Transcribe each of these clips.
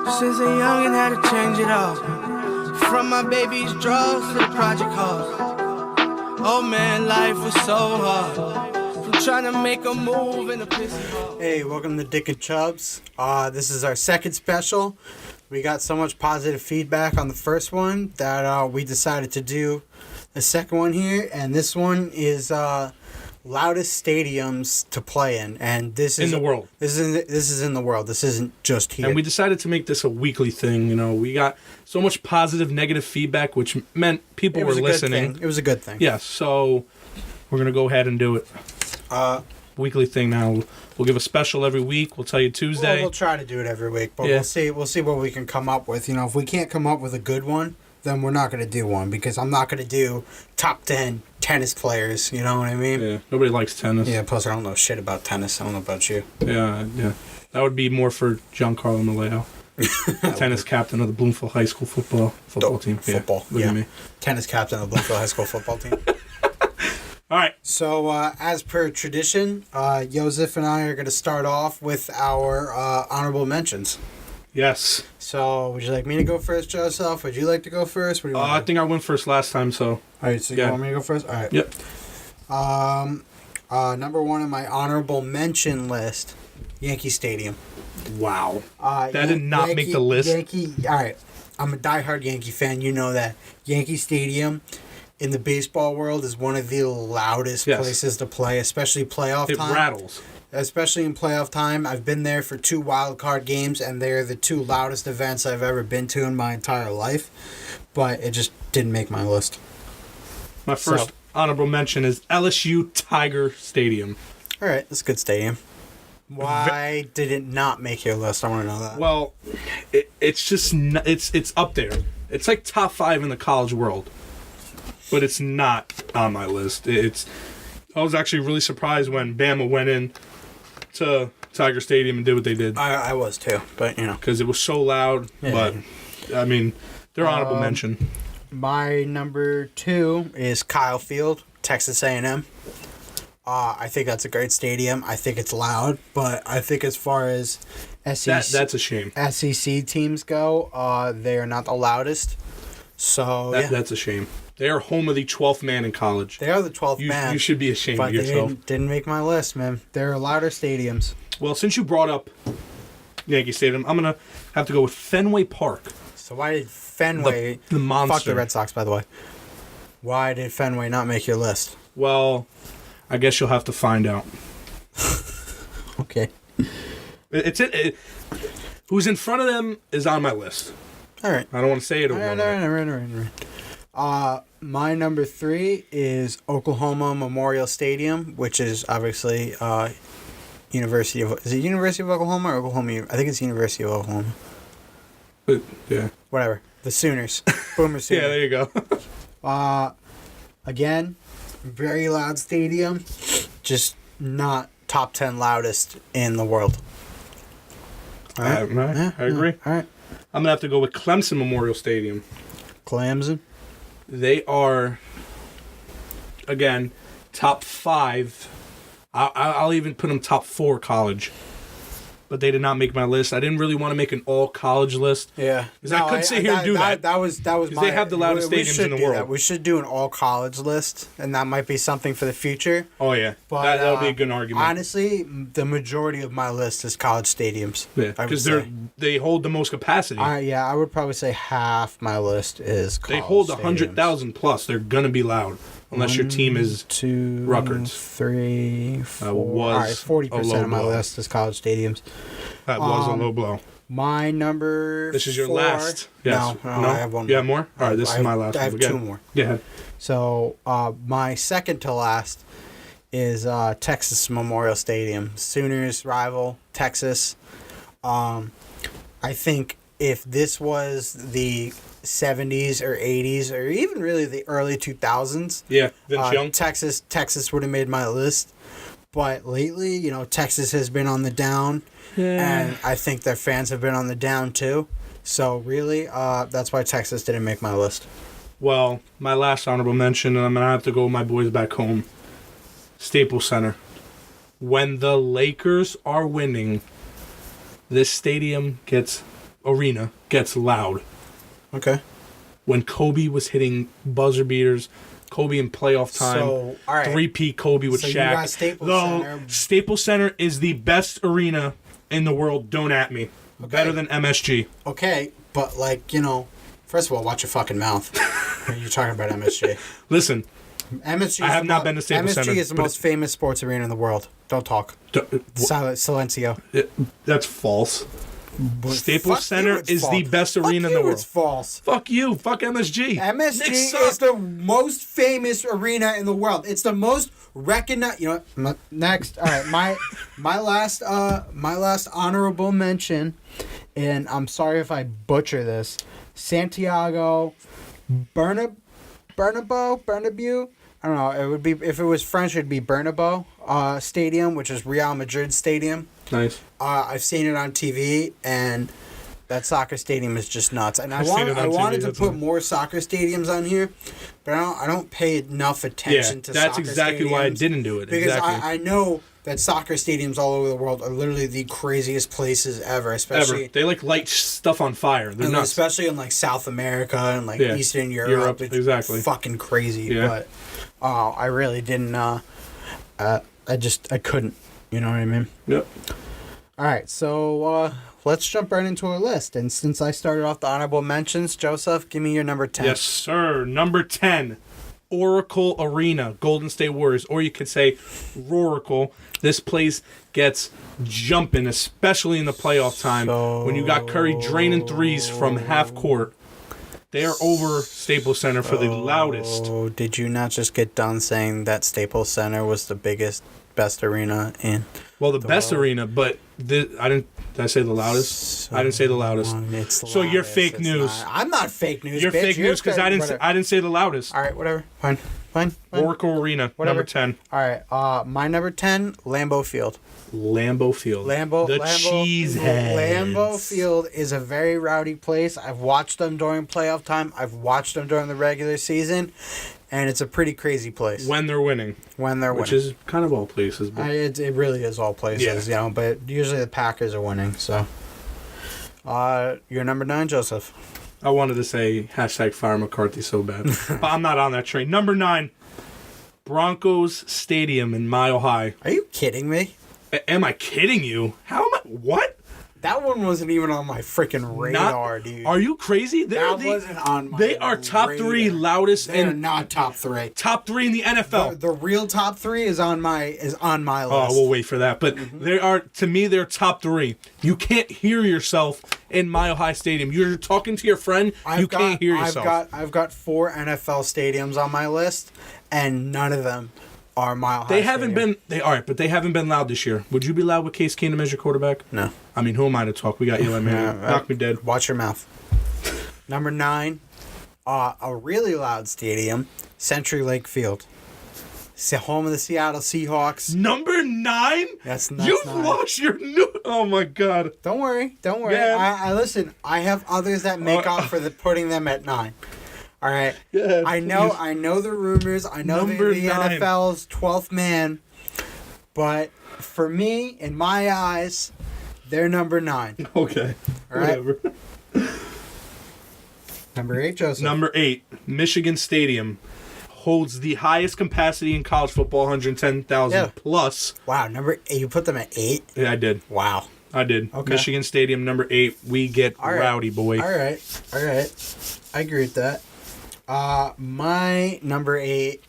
Since a youngin' had to change it all. From my baby's drugs to the project halls. Oh man, life was so hard. From trying to make a move in a pissy hall. Hey, welcome to Dick and Chubbs. This is our second special. We got so much positive feedback on the first one that we decided to do the second one here. And this one is loudest stadiums to play in, and this is in the world. This is in the world. This isn't just here. And we decided to make this a weekly thing. You know, we got so much positive, negative feedback, which meant people were listening. It was a good thing. Yeah, so we're gonna go ahead and do it. Weekly thing now. We'll give a special every week. We'll tell you Tuesday. We'll try to do it every week, but Yeah. we'll see what we can come up with. You know, if we can't come up with a good one, then we're not going to do one, because I'm not going to do top 10 tennis players, you know what I mean? Yeah, nobody likes tennis. Yeah, plus I don't know shit about tennis. I don't know about you. Yeah. That would be more for Giancarlo Maleo, tennis captain of the Bloomfield High School football team. Football, Look at me. Tennis captain of the Bloomfield High School football team. All right. So, as per tradition, Joseph and I are going to start off with our honorable mentions. Yes. So, would you like me to go first, Joseph? Would you like to go first? What do you want? I think I went first last time, so. All right, so you want me to go first? All right. Yep. Number one on my honorable mention list, Yankee Stadium. Wow. That did not make the list. All right. I'm a diehard Yankee fan. You know that. Yankee Stadium in the baseball world is one of the loudest places to play, especially playoff time. It rattles. Especially in playoff time. I've been there for 2 wild card games, and they're the 2 loudest events I've ever been to in my entire life. But it just didn't make my list. My first honorable mention is LSU Tiger Stadium. All right, that's a good stadium. Why did it not make your list? I want to know that. Well, it's just it's up there. It's like top 5 in the college world, but it's not on my list. I was actually really surprised when Bama went in to Tiger Stadium and did what they did. I was too, but you know, because it was so loud. Yeah. But I mean, they're honorable mention. My number 2 is Kyle Field, Texas A&M. I think that's a great stadium. I think it's loud, but I think as far as that's a shame. SEC teams go, they are not the loudest. So that's a shame. They are home of the 12th man in college. They are the 12th man. You should be ashamed of yourself. But they didn't make my list, man. They're louder stadiums. Well, since you brought up Yankee Stadium, I'm going to have to go with Fenway Park. So why did Fenway... The monster. Fuck the Red Sox, by the way. Why did Fenway not make your list? Well, I guess you'll have to find out. Okay. Who's in front of them is on my list. All right. I don't want to say it over. All right. My number 3 is Oklahoma Memorial Stadium, which is obviously University of... Is it University of Oklahoma or Oklahoma? I think it's University of Oklahoma. Yeah. Whatever. The Sooners. Boomer Sooners. Yeah, there you go. Again, very loud stadium. Just not top 10 loudest in the world. All right. I agree. All right. I'm going to have to go with Clemson Memorial Stadium. Clemson? They are, again, top 5. I'll even put them top 4 college. But they did not make my list. I didn't really want to make an all-college list. Yeah. Because I couldn't sit here and do that. That was my... They have the loudest stadiums in the world. That. We should do an all-college list, and that might be something for the future. Oh, yeah. But that'll be a good argument. Honestly, the majority of my list is college stadiums. Yeah, because they hold the most capacity. I would probably say half my list is college. They hold stadiums. 100,000 plus. They're going to be loud. Unless your team is 2, Rutgers. 3, 4. Was all right, 40% of my list is college stadiums. That was a low blow. My number This is your 4, last. Yes. No, I have one more. You have more? All right, this is my last I have one. 2 more. Go ahead. So, my second to last is Texas Memorial Stadium. Sooners rival, Texas. I think if this was the 70s or 80s or even really the early 2000s, Vince Young. Texas would have made my list. But lately, you know, Texas has been on the down, and I think their fans have been on the down too. So really, that's why Texas didn't make my list. Well, my last honorable mention, and I'm going to have to go with my boys back home, Staples Center. When the Lakers are winning, this stadium gets arena gets loud. Okay. When Kobe was hitting buzzer beaters, Kobe in playoff time, So, all right. 3P Kobe with So Shaq. you got Staples Center. Staples Center is the best arena in the world. Don't at me. Okay. Better than MSG. Okay, but like, first of all, watch your fucking mouth. You're talking about MSG. Listen, MSG. I have not been to Staples Center. MSG is the most famous sports arena in the world. Don't talk. Silencio. That's false. Staples Fuck Center you, it's is the false. best Fuck arena in you, the world. It's false. Fuck you. Fuck MSG. MSG Knicks is suck. the most famous arena in the world. It's the most recognized. You know what? Next. All right. My last honorable mention, and I'm sorry if I butcher this. Santiago Bernabeu. I don't know. It would be, if it was French, it'd be Bernabeu Stadium, which is Real Madrid Stadium. Nice. I've seen it on TV, and that soccer stadium is just nuts. And I seen it on TV, wanted to that's put nice. more soccer stadiums on here, but I don't pay enough attention to that's soccer exactly stadiums why I didn't do it. because Exactly. I know that soccer stadiums all over the world are literally the craziest places ever, especially Ever. They light stuff on fire. They're nuts. especially in like South America and like Yeah. Eastern Europe. Europe, It's exactly. fucking crazy. Yeah. But I really didn't. I couldn't. You know what I mean? Yep. All right, so let's jump right into our list. And since I started off the honorable mentions, Joseph, give me your number 10. Yes, sir. Number 10, Oracle Arena, Golden State Warriors. Or you could say Roracle. This place gets jumping, especially in the playoff time. When you got Curry draining threes from half court. They are over Staples Center for the loudest. Oh, did you not just get done saying that Staples Center was the best arena in? Well, the best arena, but did I say the loudest? I didn't say the loudest. It's So you're loudest, fake it's news. not. I'm not fake news. You're bitch. fake news because I whatever. didn't say the loudest. All right, whatever. Fine. Oracle Arena, Whatever. number 10. All right, my number 10, Lambeau Field. Lambeau Field. the Cheeseheads. Lambeau Field is a very rowdy place. I've watched them during playoff time. I've watched them during the regular season, and it's a pretty crazy place When they're winning. when they're Which winning. is kind of all places. But It really is all places, but usually the Packers are winning. So, you're number 9, Joseph. I wanted to say hashtag fire McCarthy so bad. But I'm not on that train. Number 9, Broncos Stadium in Mile High. Are you kidding me? Am I kidding you? How am I? What? That one wasn't even on my freaking radar, dude. Are you crazy? That wasn't on my They are top 3 radar. loudest They're and not top 3. top 3 in the NFL. The real top 3 is on my list. Oh, we'll wait for that. But they are, to me, they're top 3. You can't hear yourself in Mile High Stadium. You're talking to your friend, you can't hear yourself. I've got 4 NFL stadiums on my list, and none of them are Mile High. They haven't Stadium. but they haven't been loud this year. Would you be loud with Case Keenum as your quarterback? No. I mean, who am I to talk? We got Eli Manning. Knock me dead. Watch your mouth. Number 9, a really loud stadium, Century Lake Field. Home of the Seattle Seahawks. Number 9? That's You've 9. lost your new. Oh my God. Don't worry. Yeah. I listen. I have others that make up for putting them at 9. All right. Yeah, I know the rumors. I know Number the 9. NFL's 12th man. But for me, in my eyes, they're number 9. Okay. All right. Whatever. Number 8, Joseph. Number 8, Michigan Stadium holds the highest capacity in college football, 110,000 Yeah. plus. Wow, number 8. You put them at 8? Yeah, I did. Wow. I did. Okay. Michigan Stadium, number 8. We get All right. rowdy, boy. All right. I agree with that. My number 8,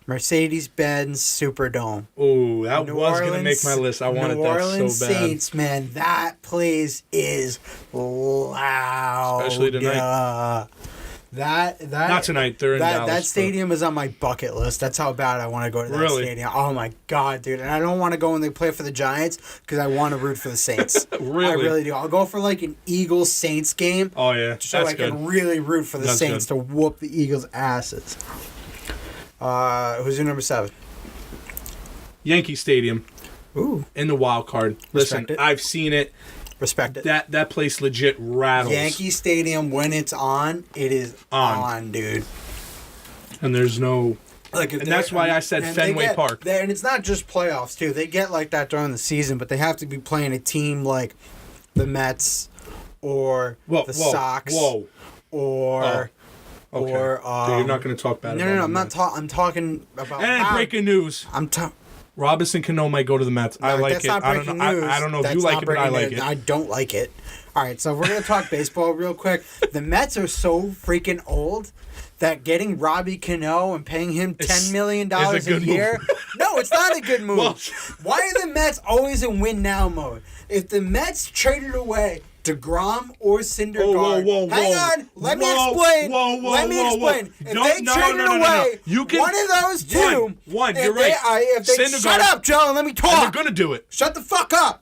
Mercedes-Benz Superdome. Oh, that was going to make my list. I wanted New that Orleans so bad. Saints, man, that place is loud. Especially tonight. That Not tonight. They're in Dallas. That stadium is on my bucket list. That's how bad I want to go to that Really? stadium. Oh my God, dude! And I don't want to go when they play for the Giants because I want to root for the Saints. Really? I really do. I'll go for like an Eagles Saints game. Oh, yeah. So That's I good. can really root for the That's Saints good. to whoop the Eagles' asses. Who's your number 7? Yankee Stadium Ooh, in the wild card. Listen, Respect it. I've seen it. respect it. That place legit rattles. Yankee Stadium, when it's on, it is on, dude. And there's no... Like, And that's why I said and Fenway they get- Park. And it's not just playoffs too. They get like that during the season, but they have to be playing a team like the Mets or the Sox, Whoa. or Okay. or So you're not going to talk bad about no, the Mets. I'm talking about. And breaking news. Robinson Cano might go to the Mets. I like that's it. not I don't breaking know. news. I don't know if That's you like not it, but I breaking like news. it. I don't like it. All right, so we're gonna talk baseball real quick. The Mets are so freaking old that getting Robbie Cano and paying him $10 million a good year. move. No, it's not a good move. Well, Why are the Mets always in win now mode? If the Mets traded away DeGrom or Syndergaard, hang on, let me explain. Let me explain. If they traded away one of those two, one, you're right. If they shut up, Joe, and let me talk. And they're gonna do it. Shut the fuck up.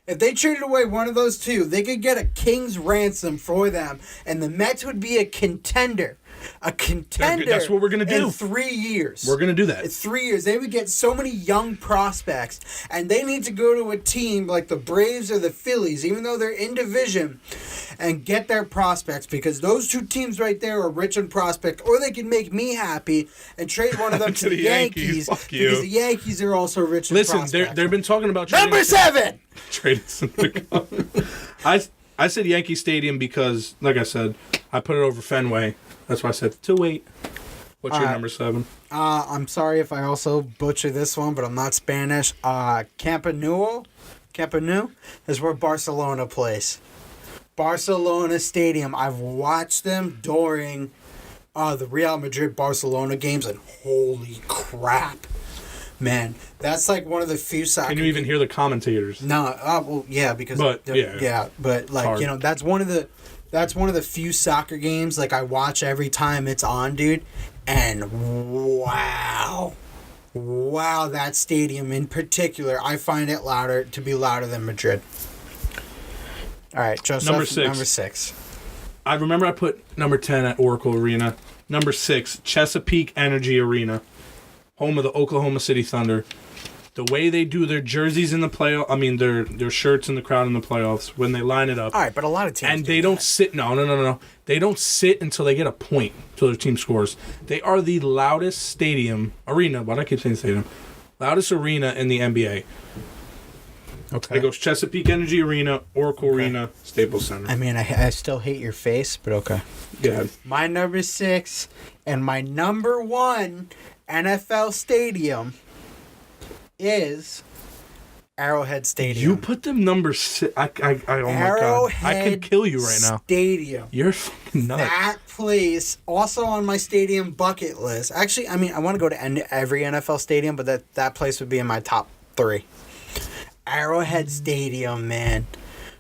If they traded away one of those two, they could get a king's ransom for them, and the Mets would be a contender. A contender. That's what we're gonna do in 3 years. We're gonna do that. In 3 years, they would get so many young prospects, and they need to go to a team like the Braves or the Phillies, even though they're in division, and get their prospects, because those two teams right there are rich in prospects. Or they can make me happy and trade one of them to the Yankees, Fuck you. because the Yankees are also rich in Listen, prospects. they've been talking about Number 7. Trading Syndergaard. I said Yankee Stadium because, like I said, I put it over Fenway. That's why I said 2-8. What's your number 7? I'm sorry if I also butcher this one, but I'm not Spanish. Camp Nou is where Barcelona plays. Barcelona Stadium. I've watched them during the Real Madrid-Barcelona games, and holy crap. Man, that's like one of the few soccer. Can you even hear the commentators? No, well, yeah, because but like you know, that's one of the few soccer games like I watch every time it's on, dude. And wow, that stadium in particular, I find it to be louder than Madrid. All right, Joseph. Number 6. I remember I put number 10 at Oracle Arena. Number 6, Chesapeake Energy Arena, home of the Oklahoma City Thunder. The way they do their jerseys in the playoff, I mean their shirts in the crowd in the playoffs when they line it up. All right, but a lot of teams and they don't sit. No. They don't sit until they get a point until their team scores. They are the loudest arena. Why do I keep saying stadium? Loudest arena in the NBA. Okay. It goes Chesapeake Energy Arena, Oracle Arena, Staples Center. I mean, I still hate your face, but okay. Go ahead. My number 6 and my number 1 NFL stadium is Arrowhead Stadium. You put them number 6. Oh my God. I could kill you right now. Stadium. You're fucking nuts. That place, also on my stadium bucket list. Actually, I mean, I want to go to every NFL stadium, but that place would be in my top 3. Arrowhead Stadium, man.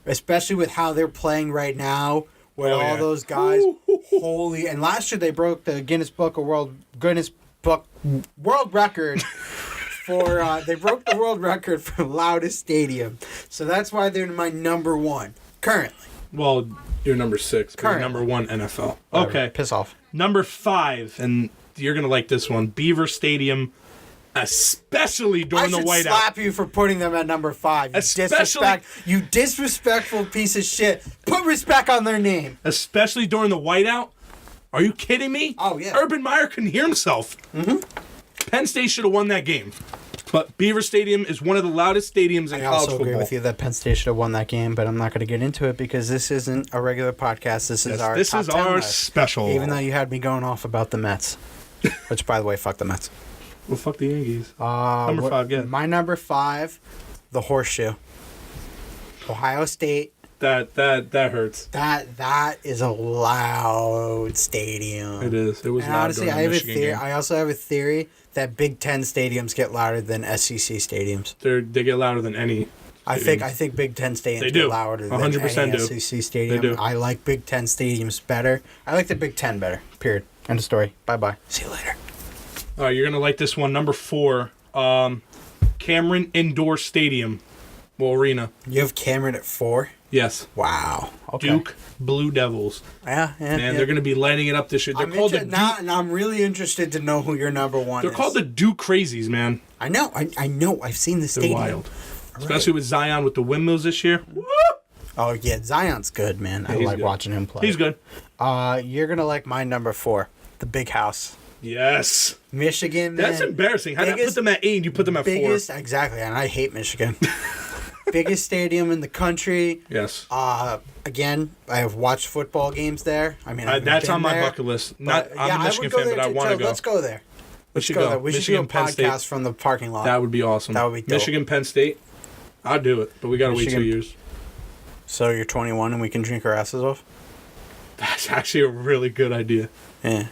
Especially with how they're playing right now, with all those guys. Holy! And last year they broke the Guinness Book World Record for. They broke the world record for loudest stadium. So that's why they're my number 1 currently. Well, you're number 6. But you're number 1 NFL. Okay. Piss off. Number 5, and you're gonna like this one. Beaver Stadium. Especially during the whiteout. I should slap you for putting them at number 5. You disrespectful piece of shit. Put respect on their name. Especially during the whiteout. Are you kidding me? Oh, yeah. Urban Meyer couldn't hear himself. Mm-hmm. Penn State should have won that game. But Beaver Stadium is one of the loudest stadiums in college football. I also agree with you that Penn State should have won that game, but I'm not going to get into it because this isn't a regular podcast. This is our top 10 list, special. Even though you had me going off about the Mets. Which, by the way, fuck the Mets. Well, fuck the Yankees. Number 5, yeah. My number 5, the Horseshoe. Ohio State. That hurts. That is a loud stadium. It is. It was loud. Honestly, I have a theory. I also have a theory that Big Ten stadiums get louder than SEC stadiums. They get louder than any. I think Big Ten stadiums get louder than 100% any SEC stadium. They do. I like Big Ten stadiums better. I like the Big Ten better. Period. End of story. Bye. See you later. All right, you're going to like this one. Number 4, Cameron Indoor Stadium. Well, arena. You have Cameron at 4? Yes. Wow. Okay. Duke Blue Devils. Yeah. Man, they're going to be lighting it up this year. They're called the Duke. Now I'm really interested to know who your number 1 is. They're called the Duke Crazies, man. I know. I know. I've seen the stadium. They're wild. Especially with Zion with the windmills this year. Woo! Oh, yeah. Zion's good, man. I like watching him play. He's good. You're going to like my number 4, the Big House. Yes. Michigan, man. That's embarrassing. How did I put them at 8 and you put them at 4? Exactly, and I hate Michigan. Biggest stadium in the country. Yes. Again, I have watched football games there. I mean, that's on my bucket list. Not, I'm a Michigan fan, but I want to go. Let's go there. We should go. We should do a Penn State. podcast from the parking lot. That would be awesome. That would be dope. Michigan, Penn State. I'd do it, but we got to wait 2 years. So you're 21 and we can drink our asses off? That's actually a really good idea. Yeah.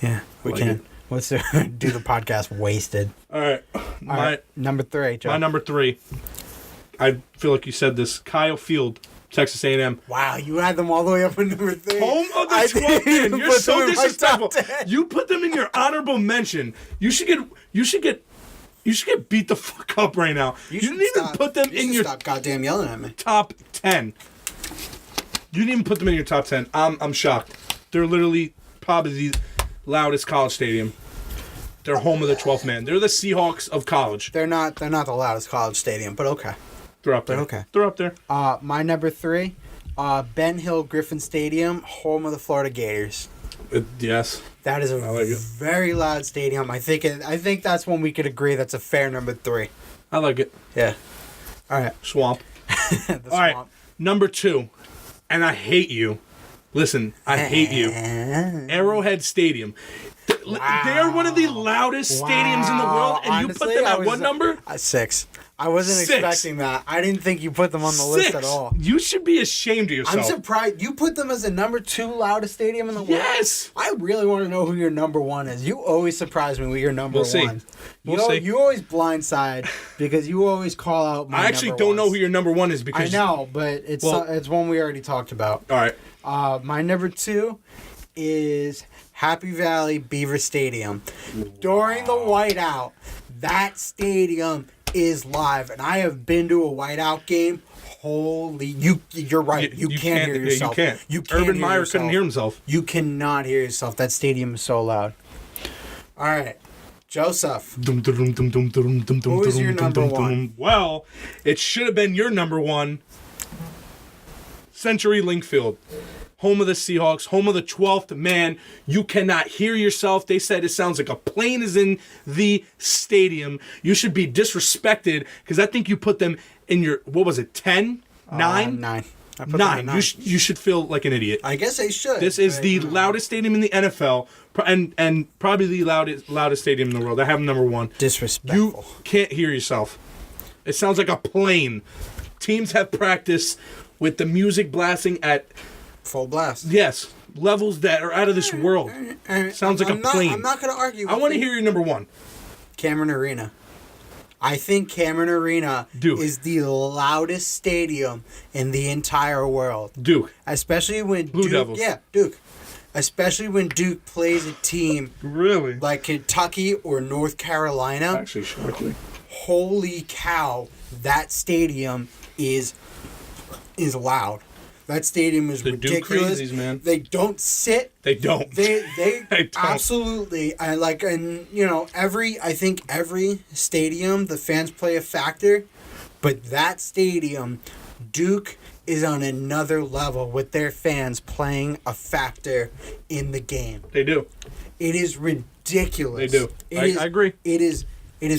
Yeah, we can. Let's do the podcast wasted. All right. Number 3, Joe. My number 3. I feel like you said this. Kyle Field, Texas A&M. Wow, you had them all the way up in number 3. Home of the 12th man. You're so disrespectful. You put them in your honorable mention. You should get beat the fuck up right now. You didn't even put them in your stop goddamn yelling at me. Top 10. You didn't even put them in your top 10. I'm shocked. They're literally probably the loudest college stadium. They're home of the 12th man. They're the Seahawks of college. They're not the loudest college stadium, but okay. They're up there. Okay. They're up there. My number 3, Ben Hill Griffin Stadium, home of the Florida Gators. Yes. That is a very loud stadium. I think that's one we could agree that's a fair number 3. I like it. Yeah. All right. Swamp. All right. Number 2, and I hate you. Listen, I hate you. Arrowhead Stadium. Wow. They're one of the loudest stadiums in the world, and honestly, you put them at what number? 6. I wasn't expecting that. I didn't think you put them on the list at all. You should be ashamed of yourself. I'm surprised. You put them as the number 2 loudest stadium in the world? Yes. I really want to know who your number 1 is. You always surprise me with your number 1. See. We'll see. You always blindside because you always call out my I actually don't know who your number 1 is because... I know, but it's one we already talked about. All right. My number 2 is Happy Valley Beaver Stadium. During the whiteout, that stadium is live, and I have been to a whiteout game. Holy, you're right. You can't hear yourself. You can't. Urban Meyer couldn't hear himself. You cannot hear yourself. That stadium is so loud. All right, Joseph. Who is your number 1? Well, it should have been your number 1. Century Link Field. Home of the Seahawks, home of the 12th man. You cannot hear yourself. They said it sounds like a plane is in the stadium. You should be disrespected because I think you put them in your, 10? 9? 9. 9. You should feel like an idiot. I guess I should. This is the loudest stadium in the NFL and probably the loudest stadium in the world. I have them number 1. Disrespectful. You can't hear yourself. It sounds like a plane. Teams have practice with the music blasting at full blast. Yes. Levels that are out of this world. Sounds like a plane. I'm not going to argue with I want to hear your number 1. Cameron Arena. I think Cameron Arena is the loudest stadium in the entire world. Duke. Especially when Blue Devils. Yeah, Duke. Especially when Duke plays a team really like Kentucky or North Carolina. Actually, shocking. Holy cow, that stadium is The loud. That stadium is ridiculous. Duke crazies, man. They don't sit. They don't. They don't. Absolutely. I think every stadium the fans play a factor, but that stadium, Duke is on another level with their fans playing a factor in the game. They do. It is ridiculous. They do. I agree. It is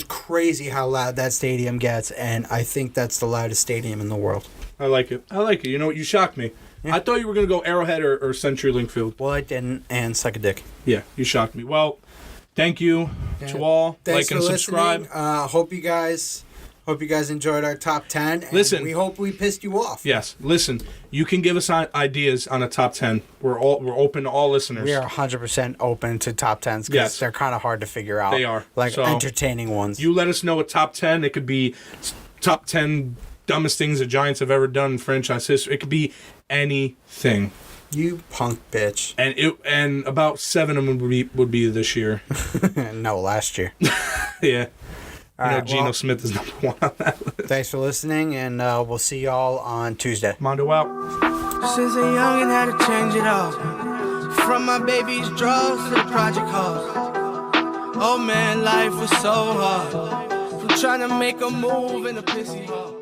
crazy how loud that stadium gets, and I think that's the loudest stadium in the world. I like it. You know what? You shocked me. Yeah. I thought you were going to go Arrowhead or Century Link Field. Well, I didn't, and suck a dick. Yeah, you shocked me. Well, thank you to all. Thanks like and subscribe. Hope you guys enjoyed our top 10. And listen, we hope we pissed you off. Yes. Listen, you can give us ideas on a top 10. We're open to all listeners. We are 100% open to top 10s because they're kind of hard to figure out. They are. Like entertaining ones. You let us know a top 10. It could be top 10 dumbest things the Giants have ever done in franchise history. It could be anything. You punk bitch. And about 7 of them would be this year. No, last year. Yeah. All right, Geno Smith is number 1 on that list. Thanks for listening, and we'll see y'all on Tuesday. Mondo out. Since a youngin' had to change it all. From my baby's drugs to the project halls. Oh man, life was so hard. From trying to make a move in a pissy hall.